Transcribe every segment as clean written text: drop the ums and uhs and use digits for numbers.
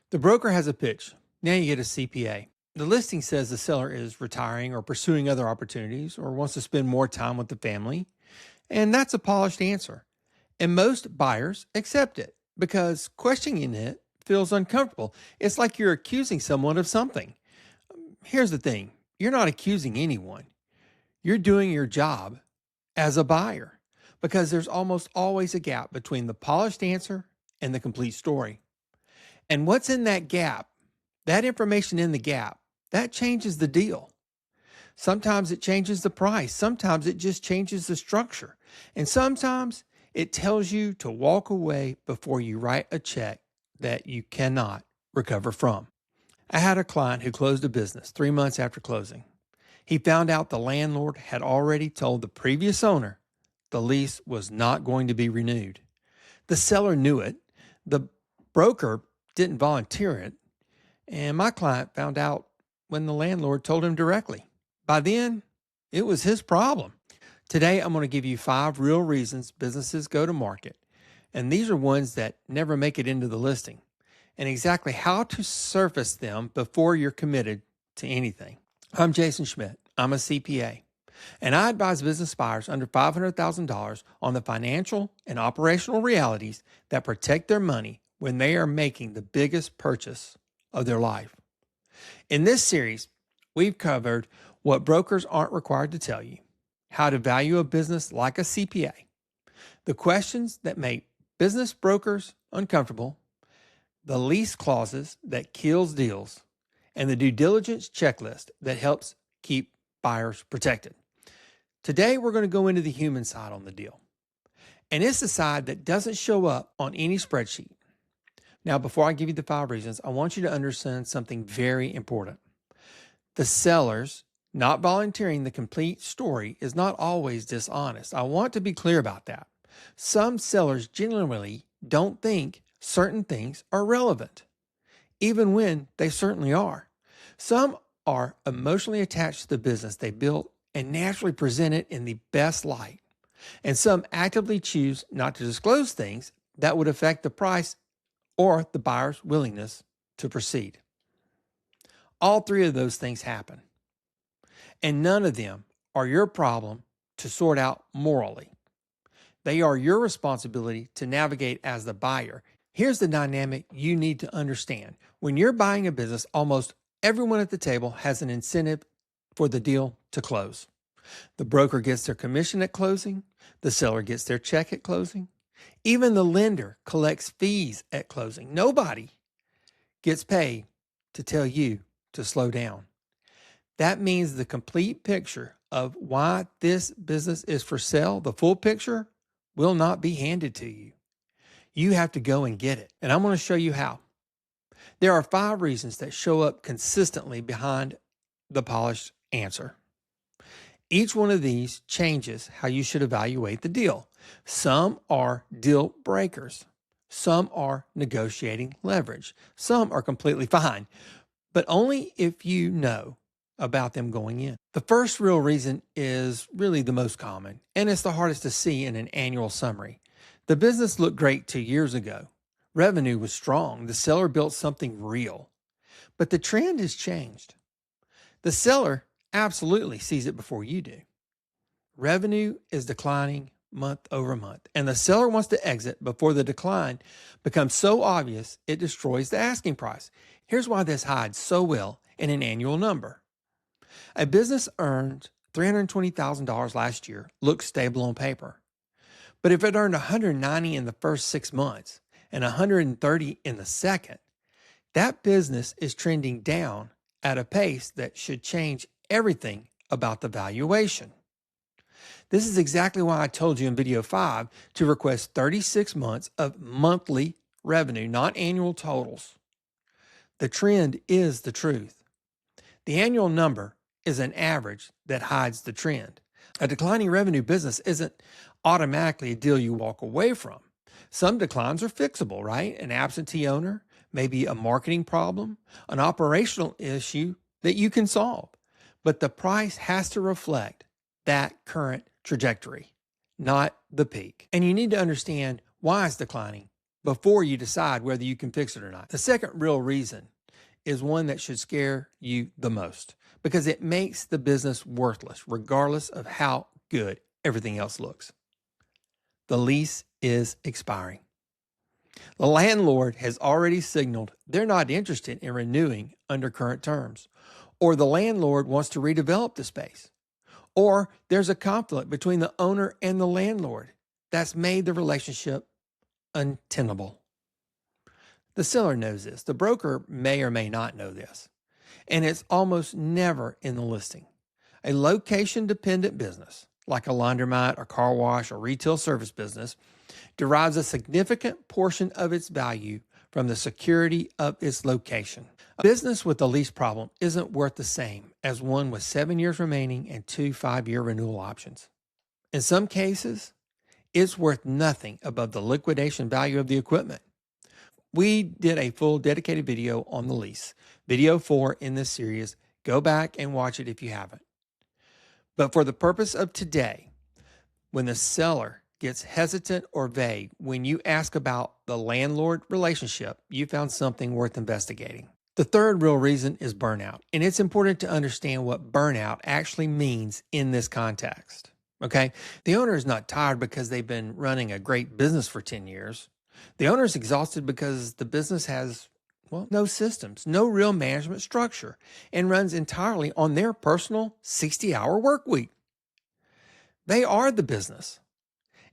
The broker has a pitch. Now you get a CPA. The listing says the seller is retiring or pursuing other opportunities or wants to spend more time with the family. And that's a polished answer. And most buyers accept it because questioning it feels uncomfortable. It's like you're accusing someone of something. Here's the thing, you're not accusing anyone, you're doing your job as a buyer because there's almost always a gap between the polished answer and the complete story. And what's in that gap, that information in the gap, that changes the deal. Sometimes it changes the price. Sometimes it just changes the structure. And sometimes it tells you to walk away before you write a check that you cannot recover from. I had a client who closed a business 3 months after closing. He found out the landlord had already told the previous owner the lease was not going to be renewed. The seller knew it. The broker didn't volunteer it. And my client found out when the landlord told him directly. By then, it was his problem. Today, I'm going to give you 5 real reasons businesses go to market. And these are ones that never make it into the listing, and exactly how to surface them before you're committed to anything. I'm Jason Schmidt. I'm a CPA, and I advise business buyers under $500,000 on the financial and operational realities that protect their money when they are making the biggest purchase of their life. In this series, we've covered what brokers aren't required to tell you, how to value a business like a CPA, the questions that make business brokers uncomfortable, the lease clauses that kills deals, and the due diligence checklist that helps keep buyers protected. Today, we're going to go into the human side on the deal. And it's the side that doesn't show up on any spreadsheet. Now, before I give you the 5 reasons, I want you to understand something very important. The sellers not volunteering the complete story is not always dishonest. I want to be clear about that. Some sellers genuinely don't think certain things are relevant, even when they certainly are. Some are emotionally attached to the business they built and naturally present it in the best light. And some actively choose not to disclose things that would affect the price or the buyer's willingness to proceed. All 3 of those things happen, and none of them are your problem to sort out morally. They are your responsibility to navigate as the buyer. Here's the dynamic you need to understand. When you're buying a business, almost everyone at the table has an incentive for the deal to close. The broker gets their commission at closing. The seller gets their check at closing. Even the lender collects fees at closing. Nobody gets paid to tell you to slow down. That means the complete picture of why this business is for sale, the full picture, will not be handed to you. You have to go and get it. And I'm going to show you how. There are 5 reasons that show up consistently behind the polished answer. Each one of these changes how you should evaluate the deal. Some are deal breakers. Some are negotiating leverage. Some are completely fine, but only if you know about them going in. The first real reason is really the most common, and it's the hardest to see in an annual summary. The business looked great 2 years ago. Revenue was strong. The seller built something real, but the trend has changed. The seller absolutely sees it before you do. Revenue is declining month over month, and the seller wants to exit before the decline becomes so obvious it destroys the asking price. Here's why this hides so well in an annual number. A business earned $320,000 last year looks stable on paper. But if it earned $190 in the first 6 months and $130 in the second, that business is trending down at a pace that should change everything about the valuation. This is exactly why I told you in video 5 to request 36 months of monthly revenue, not annual totals. The trend is the truth. The annual number is an average that hides the trend. A declining revenue business isn't automatically a deal you walk away from. Some declines are fixable, right? An absentee owner, maybe a marketing problem, an operational issue that you can solve. But the price has to reflect that current trajectory, not the peak. And you need to understand why it's declining before you decide whether you can fix it or not. The second real reason is one that should scare you the most because it makes the business worthless, regardless of how good everything else looks. The lease is expiring. The landlord has already signaled they're not interested in renewing under current terms, or the landlord wants to redevelop the space, or there's a conflict between the owner and the landlord that's made the relationship untenable. The seller knows this. The broker may or may not know this, and it's almost never in the listing. A location-dependent business, like a laundromat or car wash or retail service business, derives a significant portion of its value from the security of its location. A business with a lease problem isn't worth the same as one with 7 years remaining and 2 5-year renewal options. In some cases, it's worth nothing above the liquidation value of the equipment. We did a full dedicated video on the lease, video 4 in this series. Go back and watch it if you haven't. But for the purpose of today, when the seller gets hesitant or vague when you ask about the landlord relationship, you found something worth investigating. The third real reason is burnout, and it's important to understand what burnout actually means in this context. Okay? The owner is not tired because they've been running a great business for 10 years. The owner is exhausted because the business has, no systems, no real management structure, and runs entirely on their personal 60-hour work week. They are the business.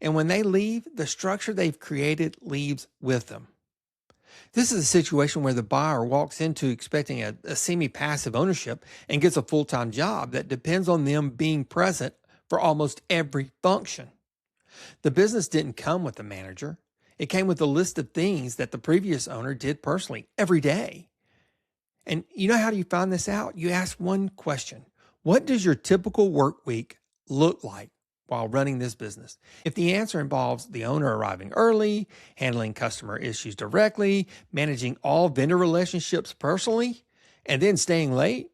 And when they leave, the structure they've created leaves with them. This is a situation where the buyer walks into expecting a semi-passive ownership and gets a full-time job that depends on them being present for almost every function. The business didn't come with a manager. It came with a list of things that the previous owner did personally every day. And you know how do you find this out? You ask one question. What does your typical work week look like while running this business? If the answer involves the owner arriving early, handling customer issues directly, managing all vendor relationships personally, and then staying late,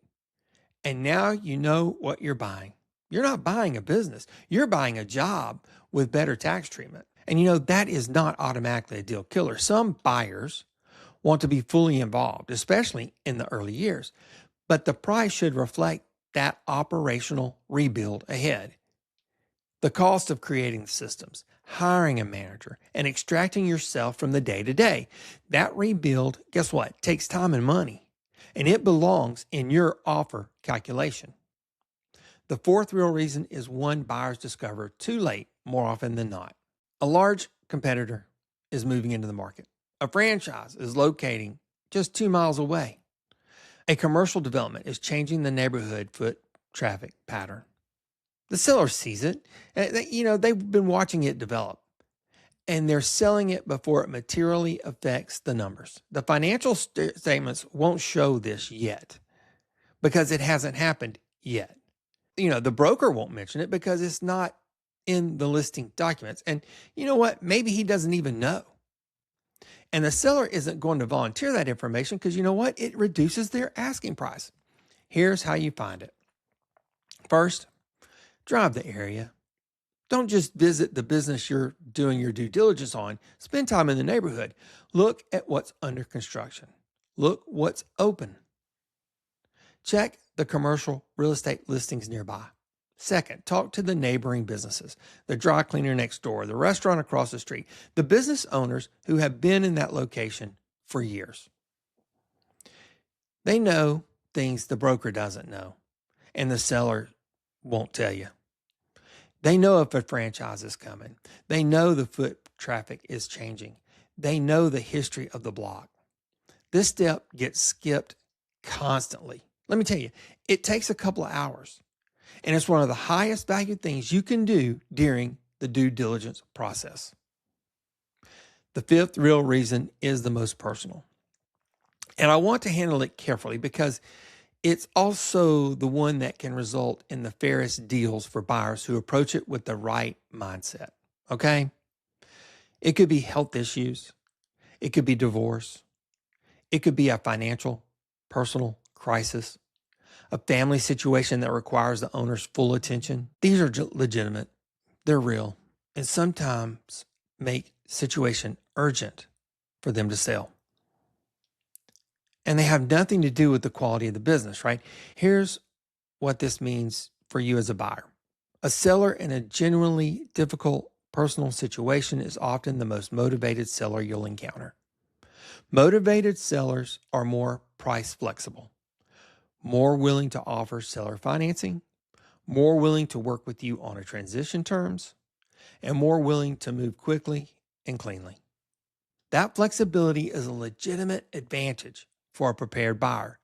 and now you know what you're buying. You're not buying a business. You're buying a job with better tax treatment. And that is not automatically a deal killer. Some buyers want to be fully involved, especially in the early years, but the price should reflect that operational rebuild ahead. The cost of creating the systems, hiring a manager, and extracting yourself from the day-to-day. That rebuild, guess what? Takes time and money, and it belongs in your offer calculation. The fourth real reason is one buyers discover too late more often than not. A large competitor is moving into the market. A franchise is locating just 2 miles away. A commercial development is changing the neighborhood foot traffic pattern. The seller sees it. They've been watching it develop, and they're selling it before it materially affects the numbers. The financial statements won't show this yet because it hasn't happened yet. The broker won't mention it because it's not in the listing documents. And you know what? Maybe he doesn't even know. And the seller isn't going to volunteer that information because you know what? It reduces their asking price. Here's how you find it. First, drive the area. Don't just visit the business you're doing your due diligence on. Spend time in the neighborhood. Look at what's under construction. Look what's open. Check the commercial real estate listings nearby. Second, talk to the neighboring businesses, the dry cleaner next door, the restaurant across the street, the business owners who have been in that location for years. They know things the broker doesn't know, and the seller won't tell you. They know if a franchise is coming. They know the foot traffic is changing. They know the history of the block. This step gets skipped constantly. Let me tell you, it takes a couple of hours. And it's one of the highest value things you can do during the due diligence process. The fifth real reason is the most personal. And I want to handle it carefully because it's also the one that can result in the fairest deals for buyers who approach it with the right mindset. Okay? It could be health issues. It could be divorce. It could be a financial, personal crisis. A family situation that requires the owner's full attention. These are legitimate. They're real. And sometimes make situation urgent for them to sell. And they have nothing to do with the quality of the business, right? Here's what this means for you as a buyer. A seller in a genuinely difficult personal situation is often the most motivated seller you'll encounter. Motivated sellers are more price flexible, more willing to offer seller financing, more willing to work with you on a transition terms, and more willing to move quickly and cleanly. That flexibility is a legitimate advantage for a prepared buyer,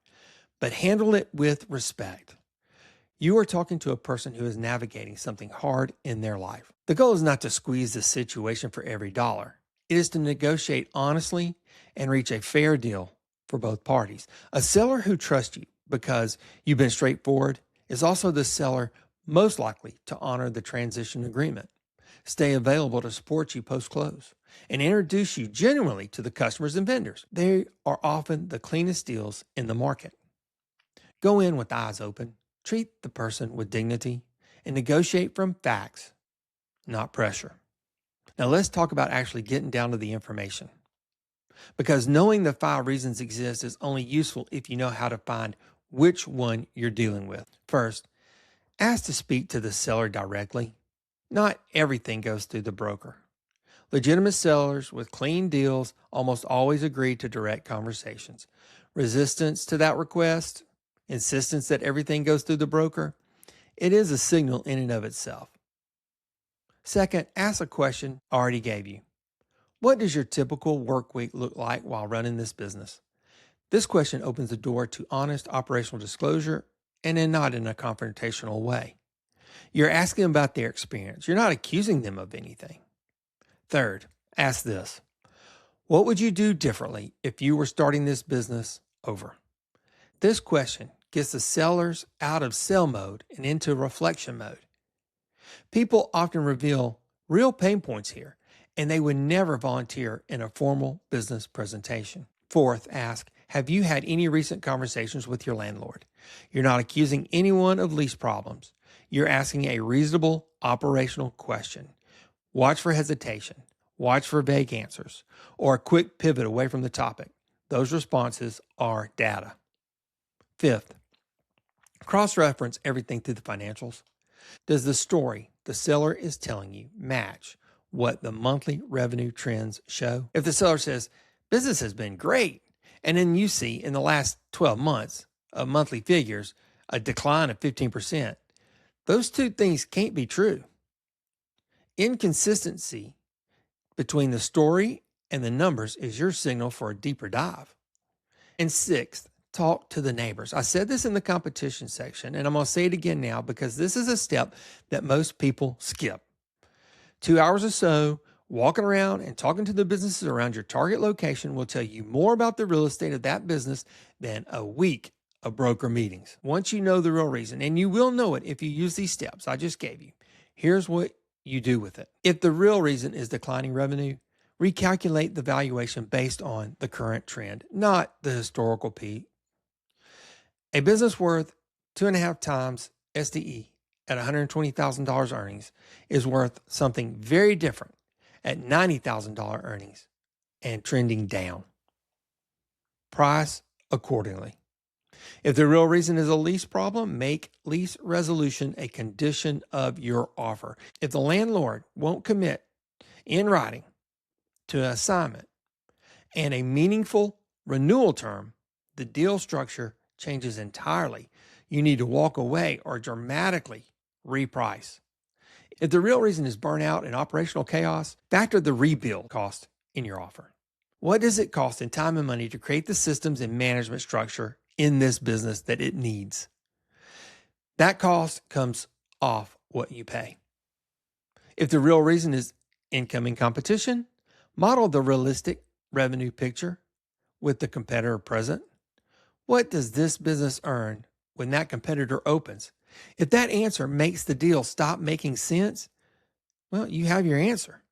but handle it with respect. You are talking to a person who is navigating something hard in their life. The goal is not to squeeze the situation for every dollar. It is to negotiate honestly and reach a fair deal for both parties. A seller who trusts you because you've been straightforward is also the seller most likely to honor the transition agreement, stay available to support you post-close, and introduce you genuinely to the customers and vendors. They are often the cleanest deals in the market. Go in with eyes open, treat the person with dignity, and negotiate from facts, not pressure. Now let's talk about actually getting down to the information. Because knowing the 5 reasons exist is only useful if you know how to find which one you're dealing with. First, ask to speak to the seller directly. Not everything goes through the broker. Legitimate sellers with clean deals almost always agree to direct conversations. Resistance to that request, insistence that everything goes through the broker, it is a signal in and of itself. Second, ask a question I already gave you. What does your typical work week look like while running this business? This question opens the door to honest operational disclosure and then not in a confrontational way. You're asking about their experience. You're not accusing them of anything. Third, ask this. What would you do differently if you were starting this business over? This question gets the sellers out of sell mode and into reflection mode. People often reveal real pain points here, and they would never volunteer in a formal business presentation. Fourth, ask, have you had any recent conversations with your landlord? You're not accusing anyone of lease problems. You're asking a reasonable operational question. Watch for hesitation. Watch for vague answers or a quick pivot away from the topic. Those responses are data. Fifth, cross-reference everything through the financials. Does the story the seller is telling you match what the monthly revenue trends show? If the seller says, business has been great, and then you see in the last 12 months of monthly figures a decline of 15%, those two things can't be true. Inconsistency between the story and the numbers is your signal for a deeper dive. And sixth, talk to the neighbors. I said this in the competition section, and I'm going to say it again now because this is a step that most people skip. 2 hours or so walking around and talking to the businesses around your target location will tell you more about the real estate of that business than a week of broker meetings. Once you know the real reason, and you will know it if you use these steps I just gave you, here's what you do with it. If the real reason is declining revenue, recalculate the valuation based on the current trend, not the historical peak. A business worth 2.5 times SDE at $120,000 earnings is worth something very different at $90,000 earnings and trending down. Price accordingly. If the real reason is a lease problem, make lease resolution a condition of your offer. If the landlord won't commit in writing to an assignment and a meaningful renewal term, the deal structure changes entirely. You need to walk away or dramatically reprice. If the real reason is burnout and operational chaos, factor the rebuild cost in your offer. What does it cost in time and money to create the systems and management structure in this business that it needs? That cost comes off what you pay. If the real reason is incoming competition, model the realistic revenue picture with the competitor present. What does this business earn when that competitor opens? If that answer makes the deal stop making sense, well, you have your answer.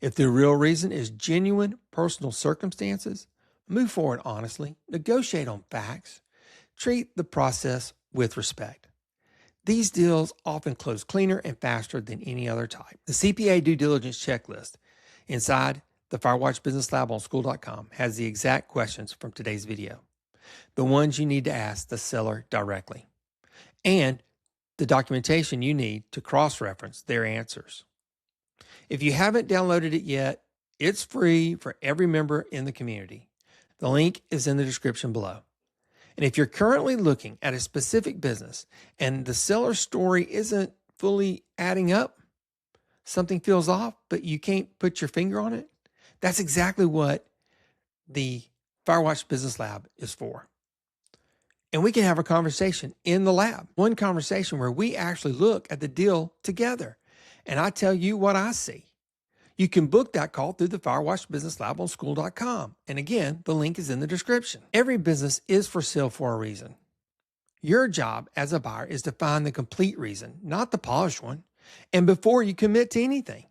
If the real reason is genuine personal circumstances, move forward honestly, negotiate on facts, treat the process with respect. These deals often close cleaner and faster than any other type. The CPA due diligence checklist. Inside The Firewatch Business Lab on school.com has the exact questions from today's video, the ones you need to ask the seller directly, and the documentation you need to cross-reference their answers. If you haven't downloaded it yet, it's free for every member in the community. The link is in the description below. And if you're currently looking at a specific business and the seller's story isn't fully adding up, something feels off, but you can't put your finger on it, that's exactly what the Firewatch Business Lab is for. And we can have a conversation in the lab, one conversation where we actually look at the deal together. And I tell you what I see. You can book that call through the Firewatch Business Lab on school.com. And again, the link is in the description. Every business is for sale for a reason. Your job as a buyer is to find the complete reason, not the polished one, and before you commit to anything.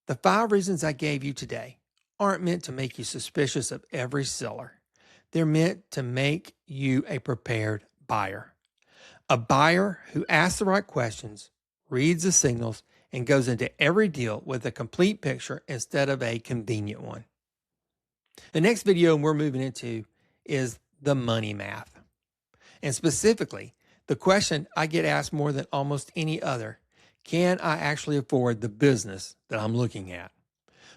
The 5 reasons I gave you today aren't meant to make you suspicious of every seller. They're meant to make you a prepared buyer. A buyer who asks the right questions, reads the signals, and goes into every deal with a complete picture instead of a convenient one. The next video we're moving into is the money math. And specifically, the question I get asked more than almost any other: can I actually afford the business that I'm looking at?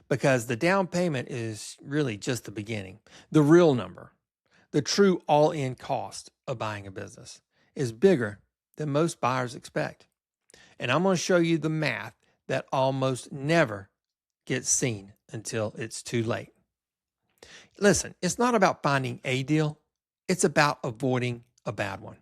Because the down payment is really just the beginning. The real number, the true all-in cost of buying a business, is bigger than most buyers expect. And I'm going to show you the math that almost never gets seen until it's too late. Listen, it's not about finding a deal. It's about avoiding a bad one.